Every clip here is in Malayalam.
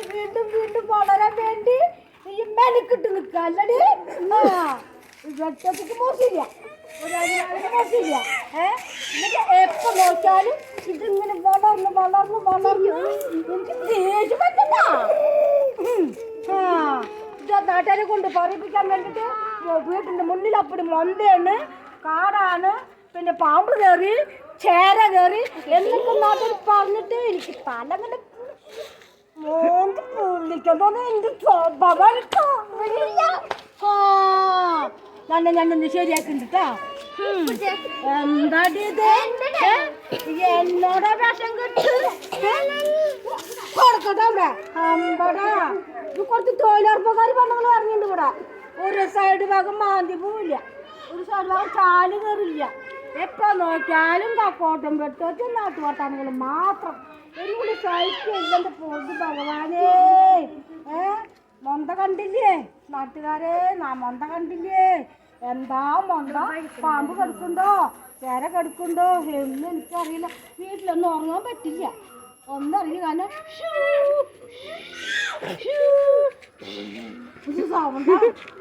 വീണ്ടും വീണ്ടും വളരാൻ വേണ്ടി ഈ മെനക്കിട്ട് നിൽക്കുക അല്ലടി രക്തത്തിക്ക് മോശമില്ല മോശമില്ല എന്നിട്ട് എപ്പോൾ നോക്കിയാലും ഇതിങ്ങനെ വളർന്ന് വളർന്ന് വളർന്ന് എനിക്ക് ദേഷ്യം പറ്റണ്ട നാട്ടുകാരെ കൊണ്ട് പറയിപ്പിക്കാൻ വേണ്ടിയിട്ട് വീട്ടിൻ്റെ മുന്നിൽ അപ്പടി മൊന്തയാണ് കാടാണ് പിന്നെ പാമ്പ് കയറി ചേര കയറി എന്നൊക്കെ നാട്ടിൽ പറഞ്ഞിട്ട് എനിക്ക് തലങ്ങനെ പൊള്ളിക്കണ്ടോന്ന് എൻ്റെ സ്വഭാവം ഞാനൊന്ന് ശരിയാക്കുന്നുണ്ട് കേട്ടോ എന്താടി ഇത് എന്നോടാ വിഷം കിട്ട് കൊടുക്കട്ടെ അവിടെ അമ്പടാ ഇത് കുറച്ച് തൊഴിലുറപ്പുകാർ പെണ്ണുങ്ങൾ പറഞ്ഞിട്ടുണ്ട് ഇവിടെ ഒരു സൈഡ് ഭാഗം മാന്തി പോവില്ല ഒരു സൈഡ് ഭാഗം ചാല് കയറില്ല എപ്പോൾ നോക്കിയാലും കക്കോട്ടം വെട്ടോച്ചും നാട്ടുവർത്താനങ്ങൾ മാത്രം ഒരു സഹിക്കില്ലെൻ്റെ പൊതു ഭഗവാനേ മൊന്ത കണ്ടില്ലേ നാട്ടുകാരെ മൊന്ത കണ്ടില്ലേ എന്താ മൊന്ത പാമ്പ് കിടക്കുന്നുണ്ടോ ചേര കിടക്കുന്നുണ്ടോ എന്നും എനിക്കറിയില്ല വീട്ടിലൊന്നും ഉറങ്ങാൻ പറ്റില്ല ഒന്നറിയില്ല കാരണം സൗണ്ട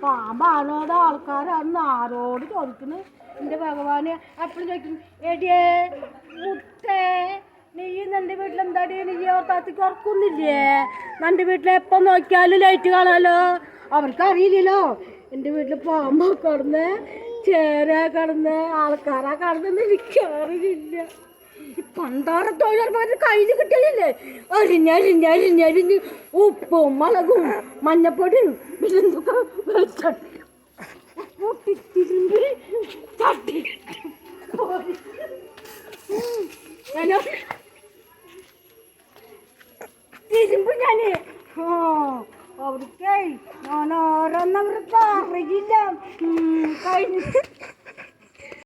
പാമ്പാണോടെ ആൾക്കാരന്ന് ആരോട് ചോദിക്കുന്നു എൻ്റെ ഭഗവാനെ അപ്പോഴും ചോദിക്കുന്നു എടിയേ മുത്തേ നീ നിൻ്റെ വീട്ടിലെന്താടി നീ ഓർത്താത്തേക്ക് ഉറക്കുന്നില്ലേ നിൻ്റെ വീട്ടിൽ എപ്പോൾ നോക്കിയാലും ലൈറ്റ് കാണാമല്ലോ അവർക്കറിയില്ലല്ലോ എൻ്റെ വീട്ടിൽ പാമ്പ കിടന്ന് ചേര കിടന്ന് ആൾക്കാരാ കിടന്നെന്ന് എനിക്കറിയില്ല ഈ പണ്ടാറ തൊഴിലുറപ്പിന്റെ കയ്യിൽ കിട്ടിയില്ലേ അരിഞ്ഞരിഞ്ഞരിഞ്ഞരിഞ്ഞ് ഉപ്പും മുളകും മഞ്ഞപ്പൊടിയും പിന്നെന്തൊക്കെ തട്ടി തിരുമ്പ് ഞാന് അവർക്കേ ഞാൻ ഓരോന്നവർക്ക് അറിയില്ല കഴിഞ്ഞു